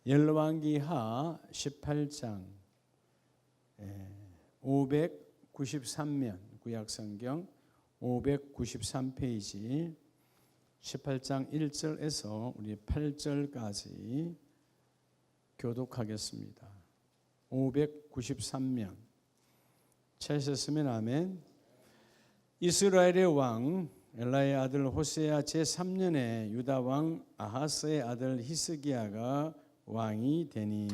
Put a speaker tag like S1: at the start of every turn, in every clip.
S1: 열왕기하 18장 593면 구약성경 593페이지 18장 1절에서 우리 8절까지 교독하겠습니다. 593면 찾으셨으면 아멘. 이스라엘의 왕 엘라의 아들 호세아 제3년에 유다 왕 아하스의 아들 히스기야가 왕이 되니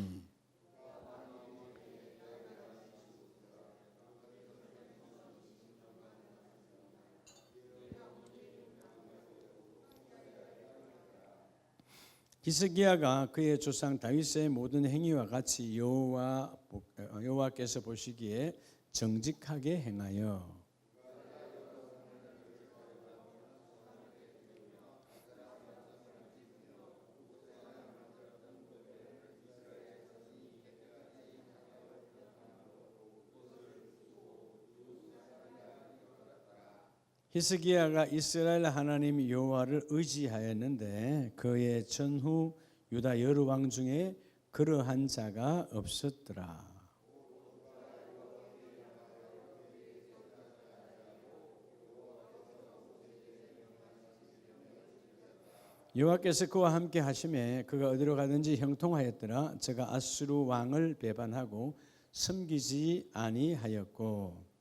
S1: 히스기야가 그의 조상 다윗의 모든 행위와 같이 여호와께서 보시기에 정직하게 행하여 히스기야가 이스라엘 하나님 여호와를 의지하였는데 그의 전후 유다 여러 왕 중에 그러한 자가 없었더라. 여호와께서 그와 함께 하심에 그가 어디로 가든지 형통하였더라. 저가 아수르 왕을 배반하고 섬기지 아니하였고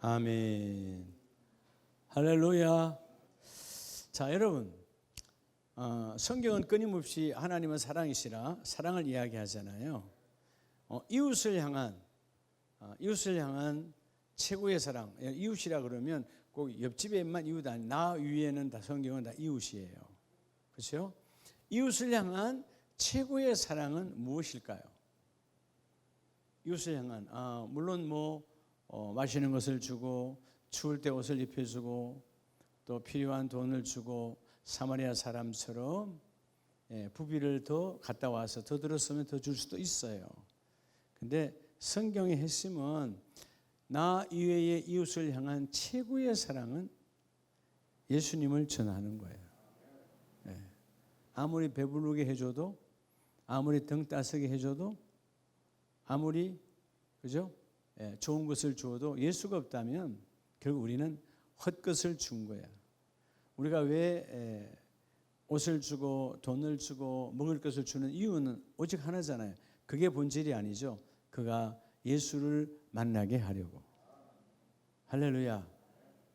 S1: 아멘. 할렐루야. 자, 여러분, 성경은 끊임없이 하나님은 사랑이시라 사랑을 이야기하잖아요. 이웃을 향한 최고의 사랑. 이웃이라 그러면 꼭 옆집에만 이웃 아니, 나 위에는 다 성경은 다 이웃이에요. 그렇죠? 이웃을 향한 최고의 사랑은 무엇일까요? 이웃을 향한 물론 마시는 것을 주고 추울 때 옷을 입혀주고 또 필요한 돈을 주고 사마리아 사람처럼 부비를 더 갖다 와서 더 들었으면 더 줄 수도 있어요. 근데 성경의 핵심은 나 이외의 이웃을 향한 최고의 사랑은 예수님을 전하는 거예요. 아무리 배부르게 해줘도 아무리 등 따스게 해줘도 아무리 그죠? 좋은 것을 주어도 예수가 없다면 결국 우리는 헛것을 준 거야. 우리가 왜 옷을 주고 돈을 주고 먹을 것을 주는 이유는 오직 하나잖아요. 그게 본질이 아니죠. 그가 예수를 만나게 하려고. 할렐루야.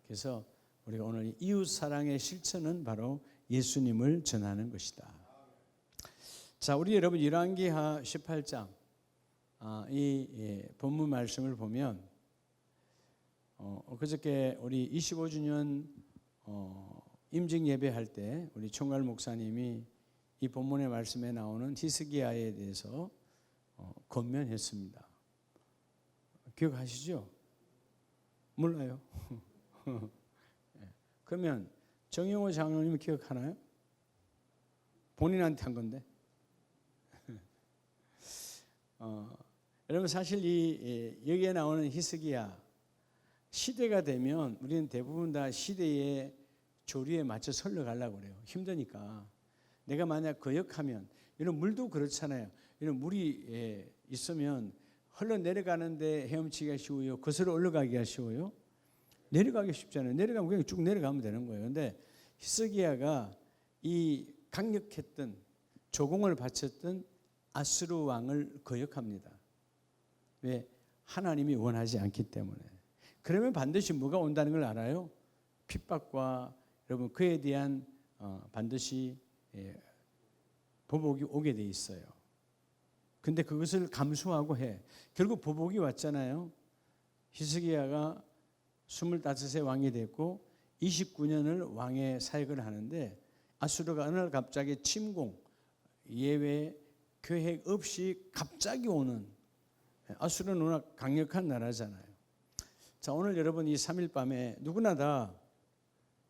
S1: 그래서 우리가 오늘 이웃 사랑의 실천은 바로 예수님을 전하는 것이다. 자, 우리 여러분 열왕기하 18장 이 본문 말씀을 보면 그저께 우리 25주년 임직 예배할 때 우리 총괄 목사님이 이 본문의 말씀에 나오는 히스기야에 대해서 권면했습니다. 기억하시죠? 몰라요. 그러면 정영호 장로님 기억하나요? 본인한테 한 건데. 여러분 사실 여기에 나오는 히스기야 시대가 되면 우리는 대부분 다 시대의 조류에 맞춰 설려가려고 그래요. 힘드니까. 내가 만약 거역하면 이런 물도 그렇잖아요. 이런 물이 있으면 흘러내려가는데 헤엄치기가 쉬워요? 거슬러 올라가기가 쉬워요? 내려가기 쉽잖아요. 내려가면 그냥 쭉 내려가면 되는 거예요. 그런데 히스기야가 이 강력했던 조공을 바쳤던 아수르 왕을 거역합니다. 왜? 하나님이 원하지 않기 때문에. 그러면 반드시 뭐가 온다는 걸 알아요? 핍박과 여러분 그에 대한 반드시 보복이 오게 돼 있어요. 근데 그것을 감수하고 해. 결국 보복이 왔잖아요. 히스기야가 25세 왕이 됐고 29년을 왕의 사역을 하는데 아수르가 어느 날 갑자기 침공, 예외 계획 없이 갑자기 오는 아수르는 워낙 강력한 나라잖아요. 자, 오늘 여러분 이 3일 밤에 누구나 다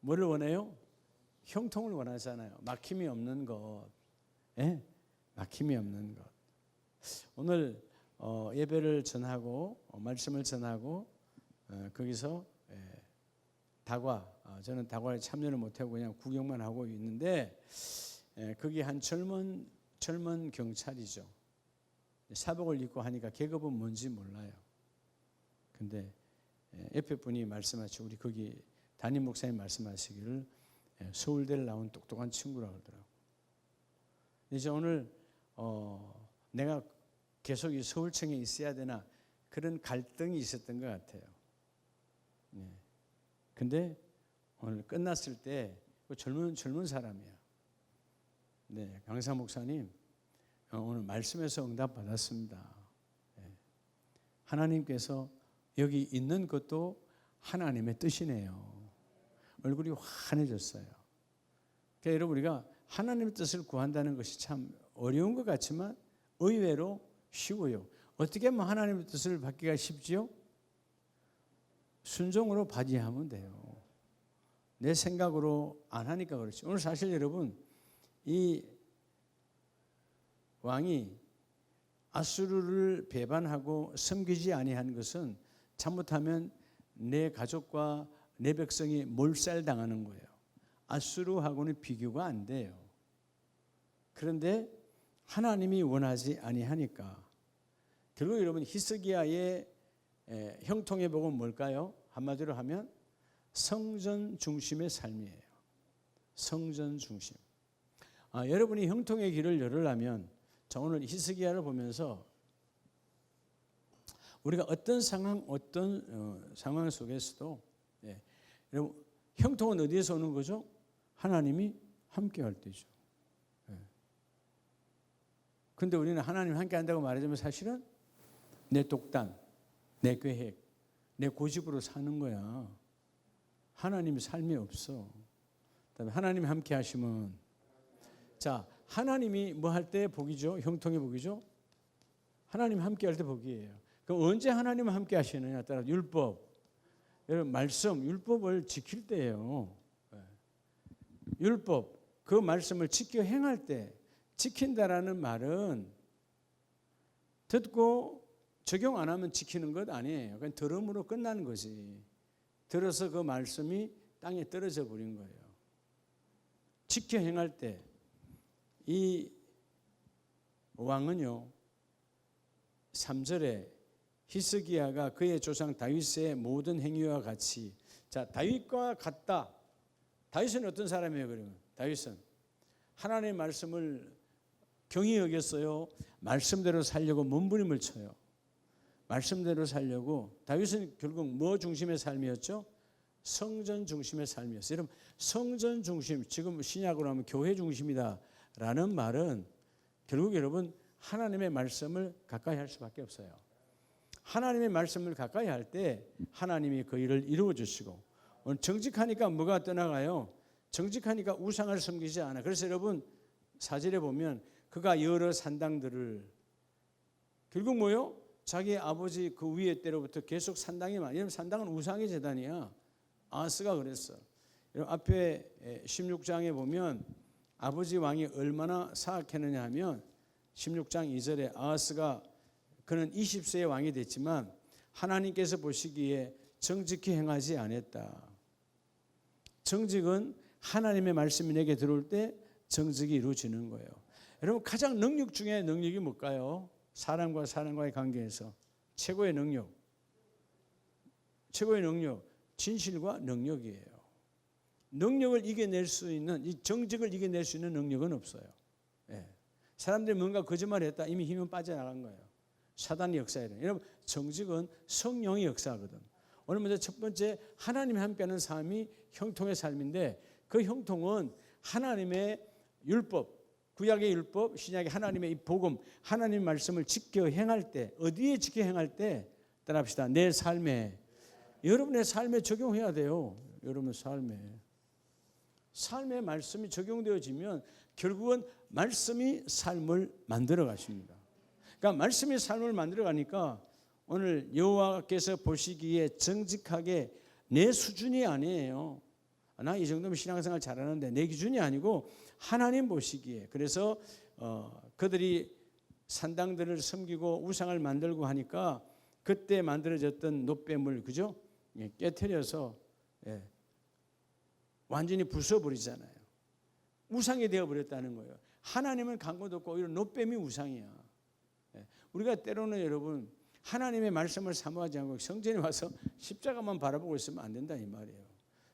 S1: 뭐를 원해요? 형통을 원하잖아요. 막힘이 없는 것. 막힘이 없는 것. 오늘 예배를 전하고 말씀을 전하고 거기서 다과, 저는 다과에 참여를 못하고 그냥 구경만 하고 있는데, 거기 한 젊은 경찰이죠. 사복을 입고 하니까 계급은 뭔지 몰라요. 근데 옆에 분이 말씀하시고, 우리 거기 담임 목사님 말씀하시기를 서울대를 나온 똑똑한 친구라고 그러더라고요. 이제 오늘 내가 계속 이 서울청에 있어야 되나 그런 갈등이 있었던 것 같아요. 근데 오늘 끝났을 때 그 젊은 사람이야. 네, 강사 목사님 오늘 말씀에서 응답 받았습니다. 하나님께서 여기 있는 것도 하나님의 뜻이네요. 얼굴이 환해졌어요. 그러니까 여러분, 우리가 하나님의 뜻을 구한다는 것이 참 어려운 것 같지만 의외로 쉬워요. 어떻게 하면 하나님의 뜻을 받기가 쉽지요? 순종으로 받이하면 돼요. 내 생각으로 안 하니까 그렇지. 오늘 사실 여러분, 이 왕이 아수르를 배반하고 섬기지 아니한 것은 잘못하면 내 가족과 내 백성이 몰살당하는 거예요. 아수르하고는 비교가 안 돼요. 그런데 하나님이 원하지 아니하니까 결국 여러분, 히스기야의 형통의 복은 뭘까요? 한마디로 하면 성전 중심의 삶이에요. 성전 중심. 여러분이 형통의 길을 열으려면, 자, 오늘 히스기야를 보면서 우리가 어떤 상황 속에서도 여러분, 형통은 어디에서 오는 거죠? 하나님이 함께할 때죠. 그런데 우리는 하나님 함께한다고 말하자면 사실은 내 독단, 내 계획, 내 고집으로 사는 거야. 하나님의 삶이 없어. 그다음에 하나님이 함께 하시면, 자, 하나님이 뭐 할 때 복이죠? 형통의 복이죠? 하나님 함께 할 때 복이에요. 그럼 언제 하나님 함께 하시느냐에 따라 율법, 여러분 말씀, 율법을 지킬 때예요. 율법, 그 말씀을 지켜 행할 때, 지킨다라는 말은 듣고 적용 안 하면 지키는 것 아니에요. 그냥 들음으로 끝나는 거지. 들어서 그 말씀이 땅에 떨어져 버린 거예요. 지켜 행할 때 이 왕은요, 3절에 히스기야가 그의 조상 다윗의 모든 행위와 같이, 자, 다윗과 같다. 다윗은 어떤 사람이에요? 그러면 다윗은 하나님의 말씀을 경히 여겼어요. 말씀대로 살려고 몸부림을 쳐요. 말씀대로 살려고. 다윗은 결국 뭐 중심의 삶이었죠? 성전 중심의 삶이었어요. 여러분, 성전 중심, 지금 신약으로 하면 교회 중심이다라는 말은 결국 여러분, 하나님의 말씀을 가까이 할 수밖에 없어요. 하나님의 말씀을 가까이 할 때 하나님이 그 일을 이루어 주시고, 정직하니까 뭐가 떠나가요? 정직하니까 우상을 섬기지 않아. 그래서 여러분, 4절에 보면 그가 여러 산당들을, 결국 뭐요? 자기 아버지 그 위에 때로부터 계속 산당이 많아요. 여러분, 산당은 우상의 제단이야. 아하스가 그랬어. 여러분, 앞에 16장에 보면 아버지 왕이 얼마나 사악했느냐 하면 16장 2절에 아하스가, 그는 20세의 왕이 됐지만 하나님께서 보시기에 정직히 행하지 않았다. 정직은 하나님의 말씀이 내게 들어올 때 정직이 이루어지는 거예요. 여러분, 가장 능력 중에 능력이 뭘까요? 사람과 사람과의 관계에서 최고의 능력, 진실과 능력이에요. 능력을 이겨낼 수 있는, 이 정직을 이겨낼 수 있는 능력은 없어요. 사람들이 뭔가 거짓말했다, 이미 힘은 빠져나간 거예요. 사단의 역사예요. 여러분, 정직은 성령의 역사거든. 오늘 먼저 첫 번째, 하나님이 함께하는 삶이 형통의 삶인데, 그 형통은 하나님의 율법, 구약의 율법, 신약의 하나님의 이 복음, 하나님의 말씀을 지켜 행할 때, 어디에 지켜 행할 때? 따라합시다. 내 삶에, 여러분의 삶에 적용해야 돼요. 여러분의 삶에 말씀이 적용되어지면 결국은 말씀이 삶을 만들어 가십니다. 그러니까 말씀이 삶을 만들어 가니까 오늘 여호와께서 보시기에 정직하게, 내 수준이 아니에요. 나 이 정도면 신앙생활 잘하는데, 내 기준이 아니고 하나님 보시기에. 그래서 그들이 산당들을 섬기고 우상을 만들고 하니까 그때 만들어졌던 노뱀을, 그죠? 깨트려서 완전히 부숴버리잖아요. 우상이 되어버렸다는 거예요. 하나님은 강고도 없고 오히려 노뱀이 우상이야. 우리가 때로는 여러분 하나님의 말씀을 사모하지 않고 성전에 와서 십자가만 바라보고 있으면 안 된다 이 말이에요.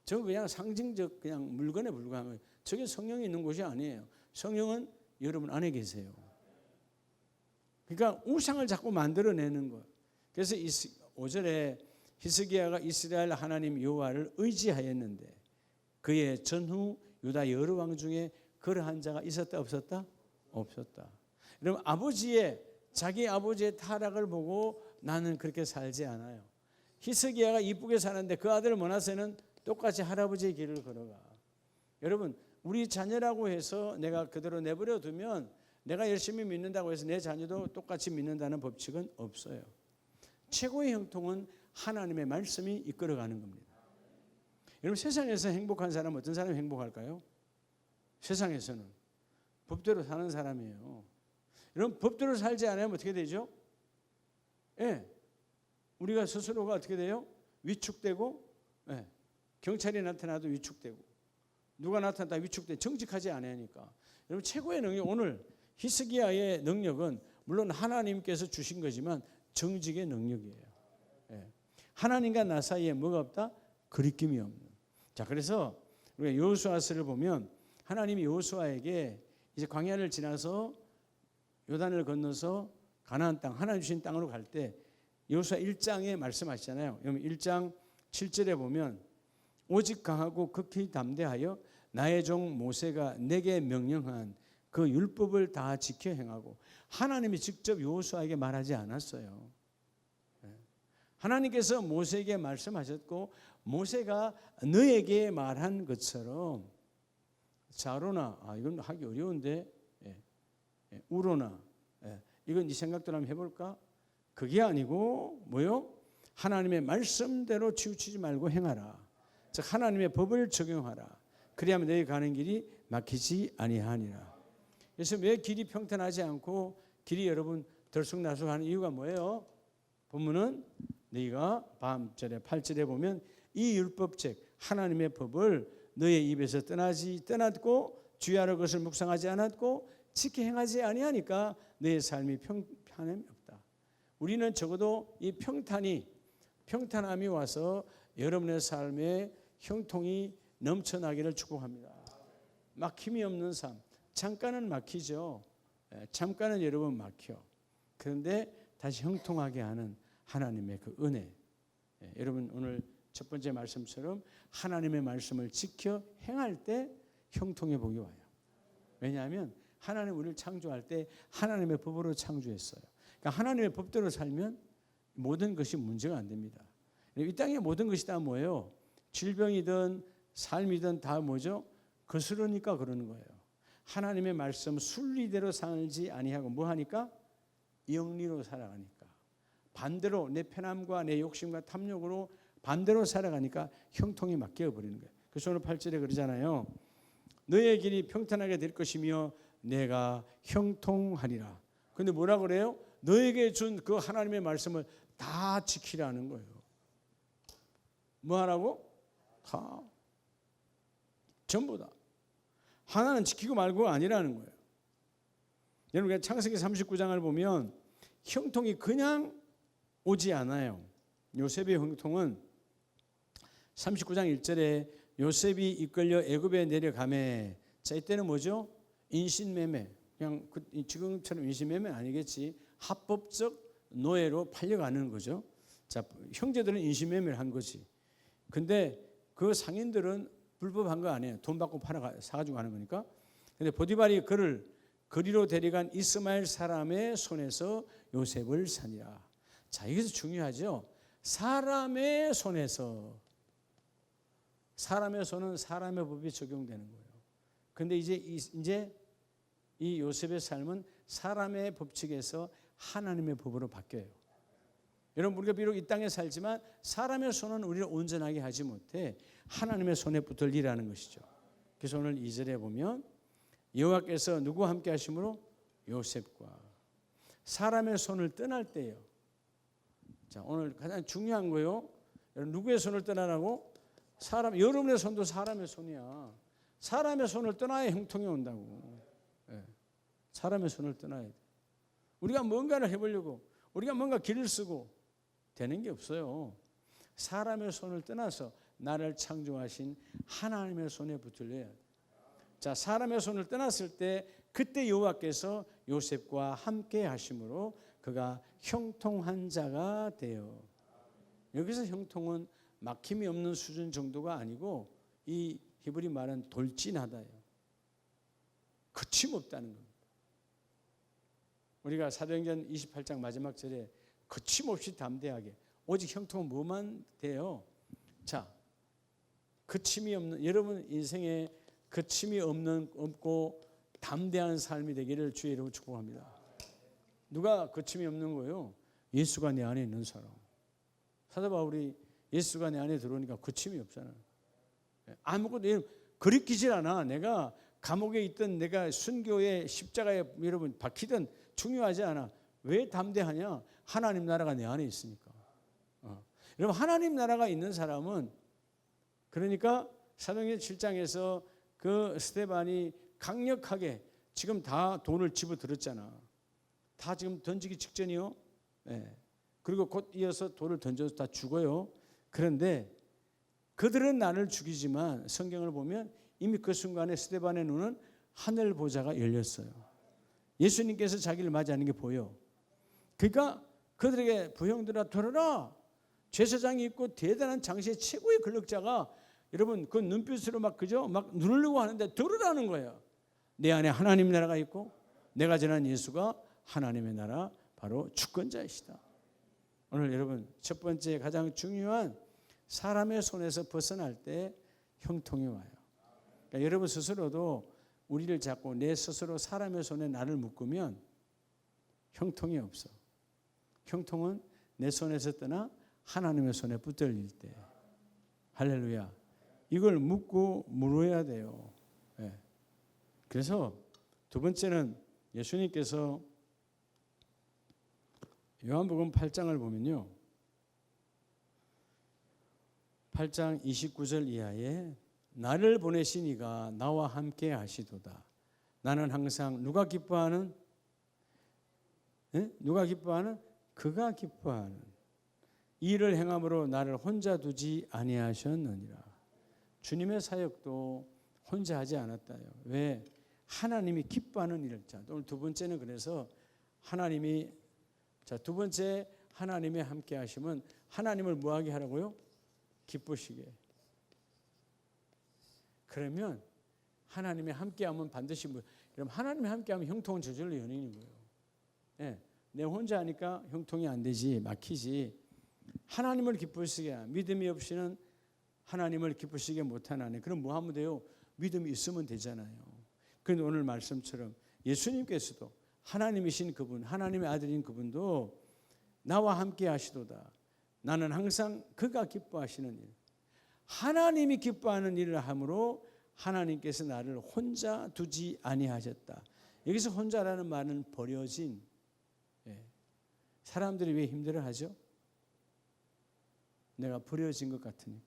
S1: 저거 그냥 상징적 그냥 물건에 불과한 거예요. 저게 성령이 있는 곳이 아니에요. 성령은 여러분 안에 계세요. 그러니까 우상을 자꾸 만들어내는 거예요. 그래서 5절에 히스기야가 이스라엘 하나님 여호와를 의지하였는데 그의 전후 유다 여러 왕 중에 그러한 자가 있었다 없었다? 없었다. 여러분 자기 아버지의 타락을 보고 나는 그렇게 살지 않아요. 히스기야가 이쁘게 사는데 그 아들 머나세는 똑같이 할아버지의 길을 걸어가. 여러분 우리 자녀라고 해서 내가 그대로 내버려 두면 내가 열심히 믿는다고 해서 내 자녀도 똑같이 믿는다는 법칙은 없어요. 최고의 형통은 하나님의 말씀이 이끌어가는 겁니다. 여러분 세상에서 행복한 사람은 어떤 사람이 행복할까요? 세상에서는 법대로 사는 사람이에요. 여러분 법대로 살지 않으면 어떻게 되죠? 우리가 스스로가 어떻게 돼요? 위축되고 경찰이 나타나도 위축되고 누가 나타나도 위축돼 정직하지 않으니까. 여러분 최고의 능력 오늘 히스기야의 능력은 물론 하나님께서 주신 거지만 정직의 능력이에요. 하나님과 나 사이에 뭐가 없다? 거리낌이 없는. 자 그래서 우리가 여호수아서를 보면 하나님이 여호수아에게 이제 광야를 지나서 요단을 건너서 가나안 땅 하나님 주신 땅으로 갈 때 여호수아 1장에 말씀하시잖아요. 여러분 1장 7절에 보면 오직 강하고 극히 담대하여 나의 종 모세가 내게 명령한 그 율법을 다 지켜 행하고 하나님이 직접 여호수아에게 말하지 않았어요. 하나님께서 모세에게 말씀하셨고 모세가 너에게 말한 것처럼 자로나 이건 하기 어려운데 우로나 이건 네 생각대로 한번 해볼까? 그게 아니고 뭐요? 하나님의 말씀대로 치우치지 말고 행하라. 즉 하나님의 법을 적용하라. 그래야만 너희 가는 길이 막히지 아니하니라. 그래서 왜 길이 평탄하지 않고 길이 여러분 들쑥날쑥하는 이유가 뭐예요? 본문은 너희가 밤절에 8절에 보면 이 율법책 하나님의 법을 너의 입에서 떠났고 주야로 그것을 묵상하지 않았고 지켜 행하지 아니하니까 너의 삶이 평안함이 없다. 우리는 적어도 이 평탄함이 와서 여러분의 삶에 형통이 넘쳐나기를 축복합니다. 막힘이 없는 삶. 잠깐은 막히죠. 잠깐은 여러분 막혀. 그런데 다시 형통하게 하는 하나님의 그 은혜. 여러분 오늘 첫 번째 말씀처럼 하나님의 말씀을 지켜 행할 때 형통의 복이 와요. 왜냐하면 하나님 우리를 창조할 때 하나님의 법으로 창조했어요. 그러니까 하나님의 법대로 살면 모든 것이 문제가 안 됩니다. 이 땅의 모든 것이 다 뭐예요? 질병이든 삶이든 다 뭐죠? 거스르니까 그러는 거예요. 하나님의 말씀 순리대로 살지 아니하고 뭐 하니까? 영리로 살아가니까. 반대로 내 편함과 내 욕심과 탐욕으로 반대로 살아가니까 형통이 막혀버리는 거예요. 그래서 오늘 8절에 그러잖아요. 너의 길이 평탄하게 될 것이며 내가 형통하리라. 근데 뭐라 그래요? 너에게 준 그 하나님의 말씀을 다 지키라는 거예요. 뭐 하라고? 다. 전부 다. 하나는 지키고 말고가 아니라는 거예요. 여러분 창세기 39장을 보면 형통이 그냥 오지 않아요. 요셉의 형통은 39장 1절에 요셉이 이끌려 애굽에 내려가매. 자 이때는 뭐죠? 인신매매. 그냥 지금처럼 인신매매는 아니겠지. 합법적 노예로 팔려가는 거죠. 자 형제들은 인신매매를 한 거지. 근데 그 상인들은 불법한 거 아니에요. 돈 받고 사가지고 가는 거니까. 근데 보디발이 그를 거리로 데려간 이스마엘 사람의 손에서 요셉을 사니라. 자 여기서 중요하죠. 사람의 손에서. 사람의 손은 사람의 법이 적용되는 거예요. 근데 이제 이 요셉의 삶은 사람의 법칙에서 하나님의 법으로 바뀌어요. 여러분 우리가 비록 이 땅에 살지만 사람의 손은 우리를 온전하게 하지 못해 하나님의 손에 붙을 일하는 것이죠. 그래서 오늘 2절에 보면 여호와께서 누구와 함께 하심으로? 요셉과. 사람의 손을 떠날 때요. 자 오늘 가장 중요한 거요. 여러분 누구의 손을 떠나라고? 사람, 여러분의 손도 사람의 손이야. 사람의 손을 떠나야 형통이 온다고. 예. 사람의 손을 떠나야 돼. 우리가 뭔가를 해보려고, 우리가 뭔가 길을 쓰고 되는 게 없어요. 사람의 손을 떠나서 나를 창조하신 하나님의 손에 붙들려야 돼. 자, 사람의 손을 떠났을 때 그때 여호와께서 요셉과 함께 하심으로 그가 형통한 자가 되어. 여기서 형통은 막힘이 없는 수준 정도가 아니고 이 히브리 말은 돌진하다예요. 거침없다는 겁니다. 우리가 사도행전 28장 마지막 절에 거침없이 담대하게, 오직 형통은 뭐만 돼요? 자, 거침이 없는, 여러분 인생에 거침이 없고 담대한 삶이 되기를 주의 이름으로 축복합니다. 누가 거침이 없는 거예요? 예수가 내 안에 있는 사람. 사도 바울이 예수가 내 안에 들어오니까 거침이 없잖아요. 아무것도 거리끼질 않아. 내가 감옥에 있든 내가 순교의 십자가에 여러분 박히든 중요하지 않아. 왜 담대하냐? 하나님 나라가 내 안에 있으니까. 여러분, 하나님 나라가 있는 사람은, 그러니까 사도행전 7장에서 그 스데반이 강력하게 지금 다 돈을 집어들었잖아. 다 지금 던지기 직전이요. 네. 그리고 곧 이어서 돌을 던져서 다 죽어요. 그런데 그들은 나를 죽이지만 성경을 보면 이미 그 순간에 스데반의 눈은 하늘 보좌가 열렸어요. 예수님께서 자기를 맞이하는 게 보여. 그러니까 그들에게 부형들아 들어라. 제사장이 있고 대단한 장시의 최고의 권력자가 여러분 그 눈빛으로 막 그죠? 막 누르려고 하는데 들으라는 거예요. 내 안에 하나님 나라가 있고 내가 전한 예수가 하나님의 나라 바로 주권자이시다. 오늘 여러분 첫 번째 가장 중요한 사람의 손에서 벗어날 때 형통이 와요. 그러니까 여러분 스스로도 우리를 잡고 내 스스로 사람의 손에 나를 묶으면 형통이 없어. 형통은 내 손에서 떠나 하나님의 손에 붙들릴 때. 할렐루야. 이걸 묻고 물어야 돼요. 네. 그래서 두 번째는 예수님께서 요한복음 8장을 보면요. 8장 29절 이하에 나를 보내신 이가 나와 함께 하시도다. 나는 항상 누가 기뻐하는? 네? 누가 기뻐하는? 그가 기뻐하는 이 일을 행함으로 나를 혼자 두지 아니하셨느니라. 주님의 사역도 혼자 하지 않았다요. 왜? 하나님이 기뻐하는 일을. 자, 오늘 두 번째는 그래서 하나님이, 자, 두 번째 하나님의 함께 하심은 하나님을 뭐하게 하라고요? 기쁘시게. 그러면 하나님의 함께하면 반드시 그럼 하나님의 함께하면 형통은 저절로 연인인 거예요. 네, 내 혼자 하니까 형통이 안 되지, 막히지. 하나님을 기쁘시게, 믿음이 없이는 하나님을 기쁘시게 못하나니. 그럼 뭐 하면 돼요? 믿음이 있으면 되잖아요. 그런데 오늘 말씀처럼 예수님께서도 하나님이신 그분, 하나님의 아들인 그분도 나와 함께 하시도다. 나는 항상 그가 기뻐하시는 일. 하나님이 기뻐하는 일을 함으로 하나님께서 나를 혼자 두지 아니하셨다. 여기서 혼자라는 말은 버려진. 사람들이 왜 힘들어하죠? 내가 버려진 것 같으니까.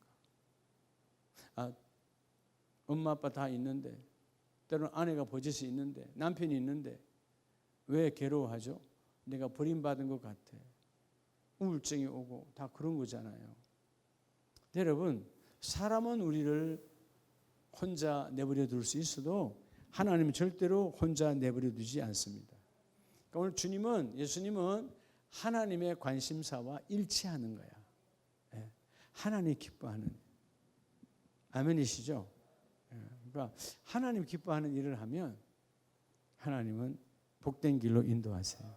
S1: 엄마 아빠 다 있는데, 때로는 아내가 버젓이 있는데, 남편이 있는데 왜 괴로워하죠? 내가 버림받은 것 같아. 우울증이 오고 다 그런 거잖아요. 여러분, 사람은 우리를 혼자 내버려 둘 수 있어도 하나님은 절대로 혼자 내버려 두지 않습니다. 그러니까 오늘 주님은, 예수님은 하나님의 관심사와 일치하는 거야. 하나님이 기뻐하는. 아멘이시죠? 그러니까 하나님 기뻐하는 일을 하면 하나님은 복된 길로 인도하세요.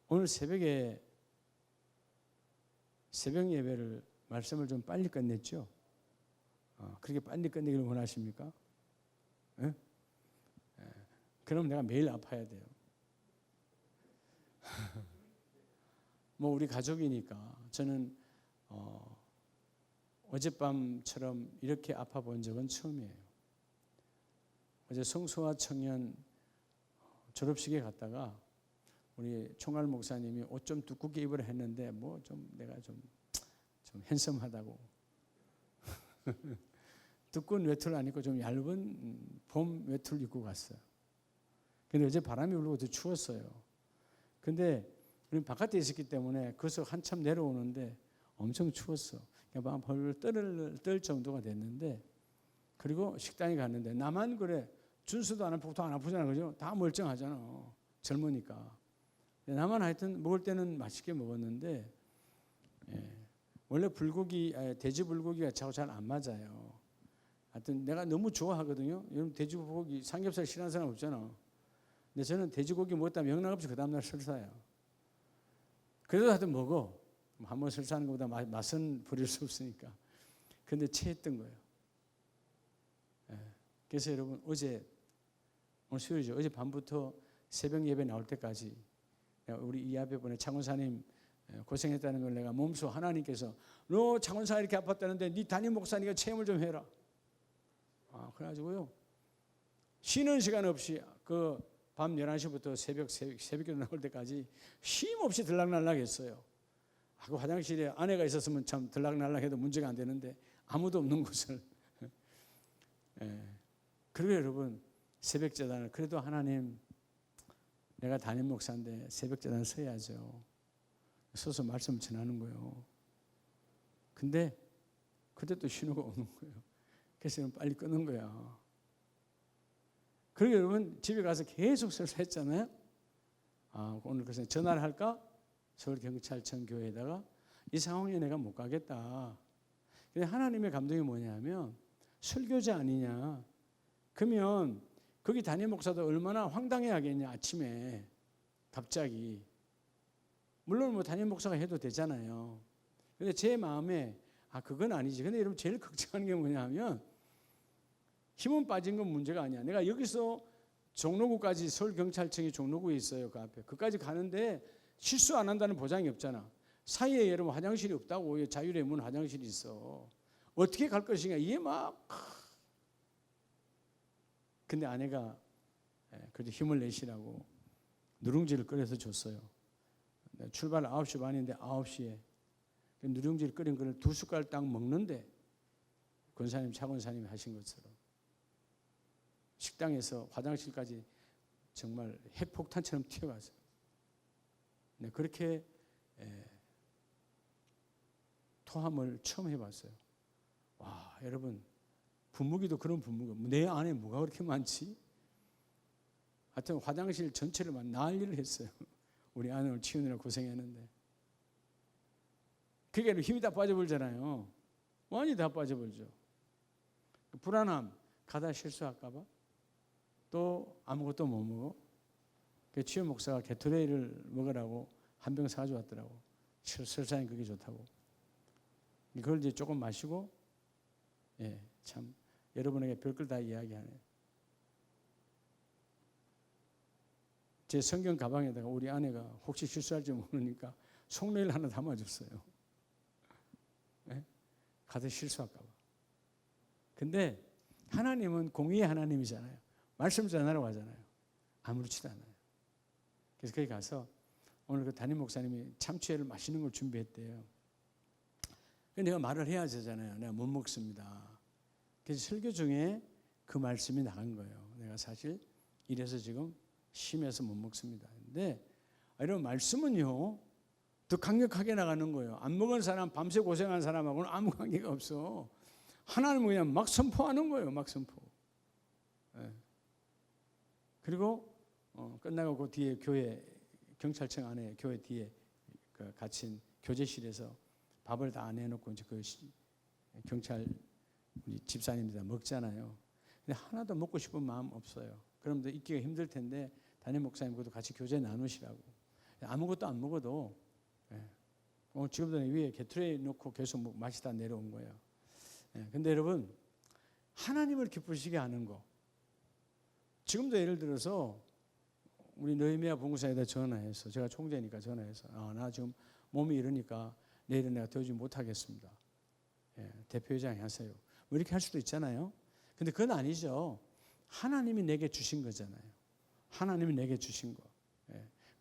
S1: 오늘 새벽에 새벽 예배를 말씀을 좀 빨리 끝냈죠? 그렇게 빨리 끝내기를 원하십니까? 네? 그럼 내가 매일 아파야 돼요. 뭐 우리 가족이니까 저는 어젯밤처럼 이렇게 아파 본 적은 처음이에요. 어제 성소와 청년 졸업식에 갔다가 우리 총괄 목사님이 옷 좀 두껍게 입으라 했는데 뭐 좀 내가 좀 핸섬하다고 두꺼운 외투를 안 입고 좀 얇은 봄 외투를 입고 갔어요. 근데 어제 바람이 불고 더 추웠어요. 근데 우리는 바깥에 있었기 때문에 거기서 한참 내려오는데 엄청 추웠어. 막 벌벌 떨 정도가 됐는데, 그리고 식당에 갔는데 나만 그래. 준수도 안 아프고 안 아프잖아, 그죠? 다 멀쩡하잖아, 젊으니까. 나만 하여튼 먹을 때는 맛있게 먹었는데, 원래 불고기, 돼지 불고기가 저하고 잘 안 맞아요. 하여튼 내가 너무 좋아하거든요. 여러분 돼지 불고기, 삼겹살 싫어하는 사람 없잖아. 근데 저는 돼지고기 먹었다면 영락없이 그 다음날 설사요. 그래도 하여튼 먹어. 한번 설사하는 것보다 맛은 버릴 수 없으니까. 근데 체했던 거예요. 그래서 여러분 어제, 오늘 수요일이죠. 어제 밤부터 새벽 예배 나올 때까지 우리 이 앞에 보내 창원사님 고생했다는 걸 내가 몸소 하나님께서 너 창원사 이렇게 아팠다는데 네 담임 목사니까 체험을 좀 해라. 그래가지고요. 쉬는 시간 없이 그 밤 11시부터 새벽에 나올 때까지 쉼 없이 들락날락 했어요. 그 화장실에 아내가 있었으면 참 들락날락해도 문제가 안 되는데 아무도 없는 곳을. 그리고 여러분 새벽 제단을, 그래도 하나님 내가 담임 목사인데 새벽 제단을 서야죠. 서서 말씀 전하는 거예요. 근데 그때 또 신호가 오는 거예요. 그래서 빨리 끊는 거야. 그리고 여러분 집에 가서 계속 설사했잖아요. 오늘 그래서 전화를 할까? 서울경찰청 교회에다가 이 상황에 내가 못 가겠다. 근데 하나님의 감동이 뭐냐면 설교자 아니냐. 그러면 거기 담임 목사도 얼마나 황당해 하겠냐. 아침에 갑자기. 물론 뭐 담임 목사가 해도 되잖아요. 근데 제 마음에 그건 아니지. 근데 여러분 제일 걱정하는 게 뭐냐면 힘은 빠진 건 문제가 아니야. 내가 여기서 종로구까지, 서울경찰청이 종로구에 있어요. 그 앞에. 그까지 가는데 실수 안 한다는 보장이 없잖아. 사이에 여러분 화장실이 없다고. 자율의 문 화장실이 있어. 어떻게 갈 것인가. 이게 막. 근데 아내가 그래도 힘을 내시라고 누룽지를 끓여서 줬어요. 출발 9시 반인데 9시에 누룽지를 끓인 걸 2숟갈 딱 먹는데 권사님, 차권사님이 하신 것처럼 식당에서 화장실까지 정말 핵폭탄처럼 튀어갔어요. 네, 그렇게 토함을 처음 해봤어요. 와, 여러분 분무기도 그런 분무기. 내 안에 뭐가 그렇게 많지? 하여튼 화장실 전체를 막 난리를 했어요. 우리 아내를 치우느라 고생했는데. 그게 힘이 다 빠져버리잖아요. 완전히 다 빠져버리죠. 불안함, 가다 실수할까 봐. 또 아무것도 못 먹어. 그 치유 목사가 게토레이를 먹으라고 한 병 사주었더라고. 설사님 그게 좋다고. 그걸 이제 조금 마시고, 참 여러분에게 별걸 다 이야기하네. 제 성경 가방에다가 우리 아내가 혹시 실수할지 모르니까 속내일 하나 담아줬어요. 가서 실수할까 봐. 근데 하나님은 공의의 하나님이잖아요. 말씀 전하라고 하잖아요. 아무렇지도 않아요. 그래서 거기 가서 오늘 그 담임 목사님이 참치회를 맛있는 걸 준비했대요. 내가 말을 해야 되잖아요. 내가 못 먹습니다. 그래서 설교 중에 그 말씀이 나간 거예요. 내가 사실 이래서 지금 심해서 못 먹습니다. 근데 이런 말씀은요 더 강력하게 나가는 거예요. 안 먹은 사람, 밤새 고생한 사람하고는 아무 관계가 없어. 하나님은 그냥 막 선포하는 거예요. 막 선포. 그리고 끝나고 그 뒤에 교회, 경찰청 안에 교회 뒤에 그 갇힌 교제실에서 밥을 다 안 해놓고 이제 그 경찰 우리 집사님들 다 먹잖아요. 근데 하나도 먹고 싶은 마음 없어요. 그럼 있기가 힘들 텐데 담임 목사님과도 같이 교제 나누시라고. 아무것도 안 먹어도 지금도 위에 게트레이 놓고 계속 마시다 내려온 거예요. 근데 여러분 하나님을 기쁘시게 하는 거. 지금도 예를 들어서 우리 너희미아 본구사에다 전화해서, 제가 총재니까 전화해서 나 지금 몸이 이러니까 내일은 내가 도저히 못하겠습니다. 대표회장이 하세요. 뭐 이렇게 할 수도 있잖아요. 근데 그건 아니죠. 하나님이 내게 주신 거잖아요. 하나님이 내게 주신 거.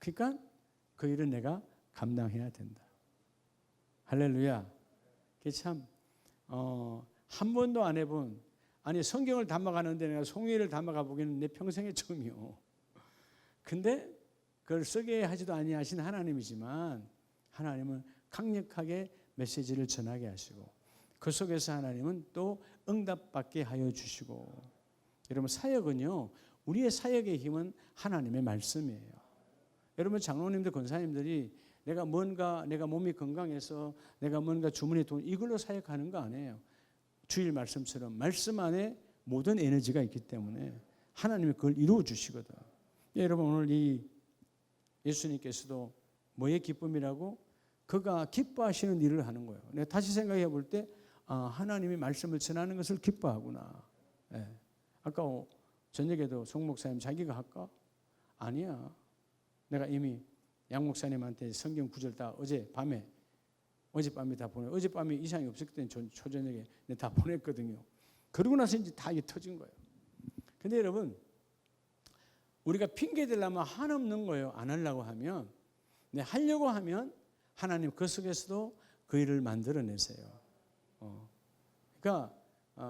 S1: 그러니까 그 일은 내가 감당해야 된다. 할렐루야. 그게 참 한 번도 안 해본, 아니 성경을 담아가는데 내가 송이를 담아가 보기는 내 평생에 처음이요. 근데 그걸 쓰게 하지도 아니하신 하나님이지만 하나님은 강력하게 메시지를 전하게 하시고 그 속에서 하나님은 또 응답받게 하여 주시고, 여러분 사역은요, 우리의 사역의 힘은 하나님의 말씀이에요. 여러분 장로님들 권사님들이 내가 몸이 건강해서 내가 뭔가 주문에 돈 이걸로 사역하는 거 아니에요. 주일 말씀처럼 말씀 안에 모든 에너지가 있기 때문에 하나님이 그걸 이루어 주시거든. 여러분 오늘 이 예수님께서도 뭐의 기쁨이라고? 그가 기뻐하시는 일을 하는 거예요. 내가 다시 생각해 볼 때 하나님이 말씀을 전하는 것을 기뻐하구나. 네. 아까 저녁에도 송 목사님 자기가 할까? 아니야. 내가 이미 양 목사님한테 성경 구절 다 어젯밤에 다 보내. 어젯밤에 이상이 없었을 때는 초저녁에 다 보냈거든요. 그러고 나서 이제 다 이게 터진 거예요. 근데 여러분 우리가 핑계 대려면 한없는 거예요. 안 하려고 하면. 하려고 하면 하나님 그 속에서도 그 일을 만들어내세요. 그러니까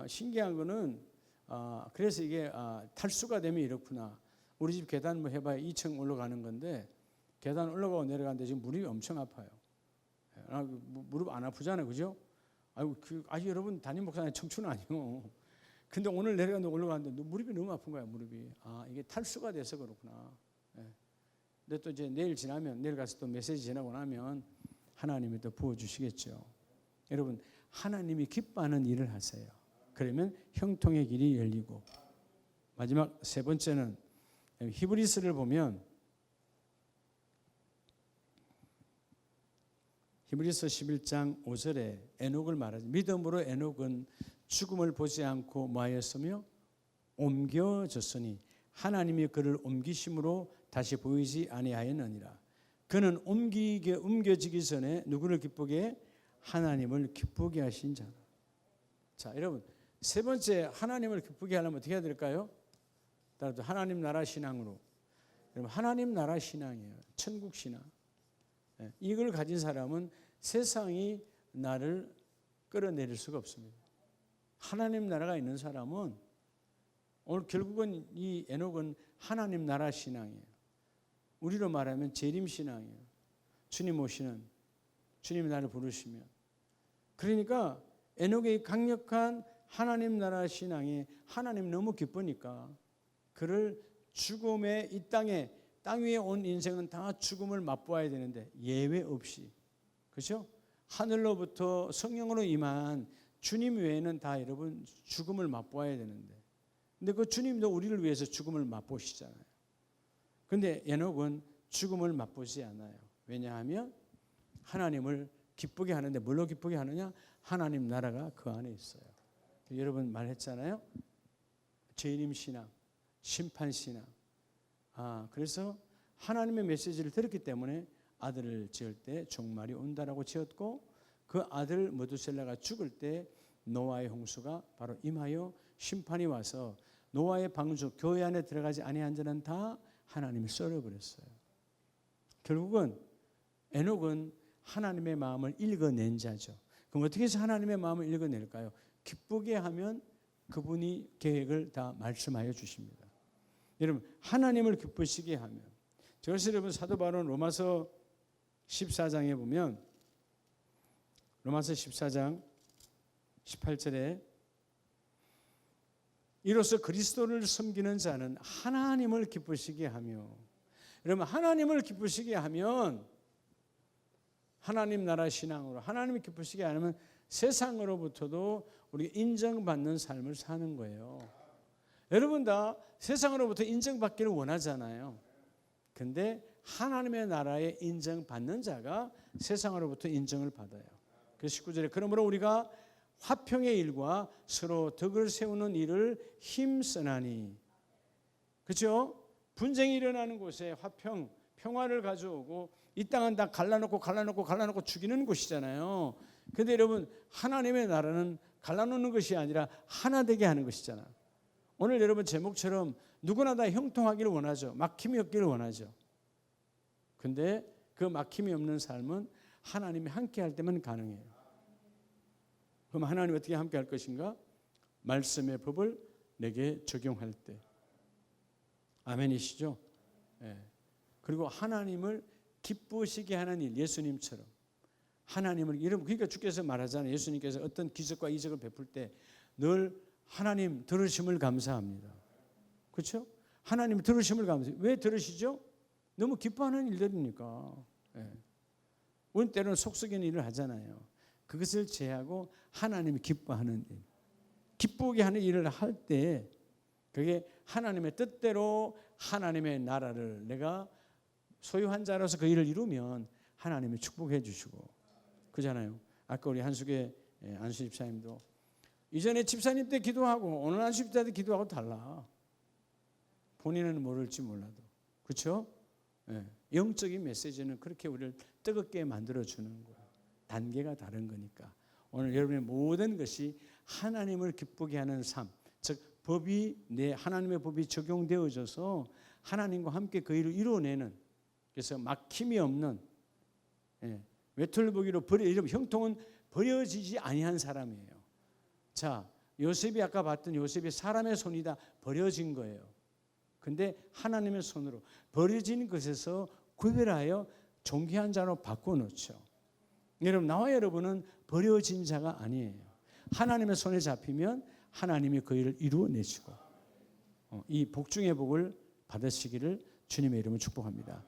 S1: 신기한 거는 그래서 이게 탈수가 되면 이렇구나. 우리 집 계단 뭐 해봐야 2층 올라가는 건데 계단 올라가고 내려가는데 지금 무릎이 엄청 아파요. 무릎 안 아프잖아요, 그죠? 아주 여러분 담임 목사님 청춘 아니요. 근데 오늘 내려가는데 올라가는데 무릎이 너무 아픈 거야, 무릎이. 이게 탈수가 돼서 그렇구나. 근데 또 이제 내일 가서 또 메시지 전하고 나면 하나님이 또 부어주시겠죠. 여러분 하나님이 기뻐하는 일을 하세요. 그러면 형통의 길이 열리고, 마지막 세 번째는 히브리서를 보면 히브리서 11장 5절에 에녹을 말하죠. 믿음으로 에녹은 죽음을 보지 않고 뭐하였으며 옮겨졌으니 하나님이 그를 옮기심으로 다시 보이지 아니하였느니라. 그는 옮겨지기 전에 누구를 기쁘게? 하나님을 기쁘게 하신 자라. 자, 여러분 세 번째 하나님을 기쁘게 하려면 어떻게 해야 될까요? 따라서 하나님 나라 신앙으로. 여러분 하나님 나라 신앙이에요. 천국 신앙. 이걸 가진 사람은 세상이 나를 끌어내릴 수가 없습니다. 하나님 나라가 있는 사람은 오늘 결국은 이 에녹은 하나님 나라 신앙이에요. 우리로 말하면 재림 신앙이에요. 주님 오시는, 주님이 나를 부르시면. 그러니까 에녹의 강력한 하나님 나라 신앙이 하나님 너무 기쁘니까 그를 죽음의 이 땅 위에 온 인생은 다 죽음을 맛보아야 되는데 예외 없이, 그렇죠? 하늘로부터 성령으로 임한 주님 외에는 다 여러분 죽음을 맛보아야 되는데, 근데 그 주님도 우리를 위해서 죽음을 맛보시잖아요. 근데 에녹은 죽음을 맛보지 않아요. 왜냐하면 하나님을 기쁘게 하는데, 뭘로 기쁘게 하느냐? 하나님 나라가 그 안에 있어요. 여러분 말했잖아요. 재림 신앙, 심판 신앙. 그래서 하나님의 메시지를 들었기 때문에 아들을 지을 때 종말이 온다라고 지었고, 그 아들 메두셀라가 죽을 때 노아의 홍수가 바로 임하여 심판이 와서 노아의 방주, 교회 안에 들어가지 아니한 자는 다 하나님이 썰어버렸어요. 결국은 에녹은 하나님의 마음을 읽어낸 자죠. 그럼 어떻게 해서 하나님의 마음을 읽어낼까요? 기쁘게 하면 그분이 계획을 다 말씀하여 주십니다. 여러분 하나님을 기쁘시게 하면, 그래서 여러분 사도 바울은 로마서 14장에 보면, 로마서 14장 18절에 이로써 그리스도를 섬기는 자는 하나님을 기쁘시게 하며, 여러분 하나님을 기쁘시게 하면 하나님 나라 신앙으로 하나님을 기쁘시게 하면 세상으로부터도 우리가 인정받는 삶을 사는 거예요. 여러분 다 세상으로부터 인정받기를 원하잖아요. 근데 하나님의 나라에 인정받는 자가 세상으로부터 인정을 받아요. 그 19절에 그러므로 우리가 화평의 일과 서로 덕을 세우는 일을 힘쓰나니. 그렇죠? 분쟁이 일어나는 곳에 화평, 평화를 가져오고, 이 땅은 다 갈라놓고 죽이는 곳이잖아요. 그런데 여러분 하나님의 나라는 갈라놓는 것이 아니라 하나 되게 하는 것이잖아요. 오늘 여러분 제목처럼 누구나 다 형통하기를 원하죠. 막힘이 없기를 원하죠. 근데 그 막힘이 없는 삶은 하나님이 함께 할 때만 가능해요. 그럼 하나님 어떻게 함께 할 것인가? 말씀의 법을 내게 적용할 때. 아멘이시죠? 예. 그리고 하나님을 기쁘시게 하는 일, 예수님처럼 하나님을 이름, 그러니까 주께서 말하잖아요. 예수님께서 어떤 기적과 이적을 베풀 때 늘 하나님 들으심을 감사합니다. 그렇죠? 하나님 들으심을 감사해요. 왜 들으시죠? 너무 기뻐하는 일들이니까. 예. 우리는 때로는 속썩이는 일을 하잖아요. 그것을 제하고 하나님이 기뻐하는 일, 기쁘게 하는 일을 할 때 그게 하나님의 뜻대로 하나님의 나라를 내가 소유한 자로서 그 일을 이루면 하나님이 축복해 주시고 그잖아요. 아까 우리 한숙의 안수 집사님도 이전에 집사님 때 기도하고 오늘 안수 집사 때 기도하고 달라. 본인은 모를지 몰라도 그렇죠? 예. 영적인 메시지는 그렇게 우리를 뜨겁게 만들어주는 거예요. 단계가 다른 거니까 오늘 여러분의 모든 것이 하나님을 기쁘게 하는 삶, 즉 법이 내 하나님의 법이 적용되어져서 하나님과 함께 그 일을 이루어내는, 그래서 막힘이 없는, 외톨보기로 이런 형통은 버려지지 아니한 사람이에요. 자, 요셉이 아까 봤던 요셉이 사람의 손이다 버려진 거예요. 근데 하나님의 손으로 버려진 것에서 구별하여 존귀한 자로 바꿔놓죠. 여러분, 나와 여러분은 버려진 자가 아니에요. 하나님의 손에 잡히면 하나님이 그 일을 이루어내시고 이 복중의 복을 받으시기를 주님의 이름으로 축복합니다.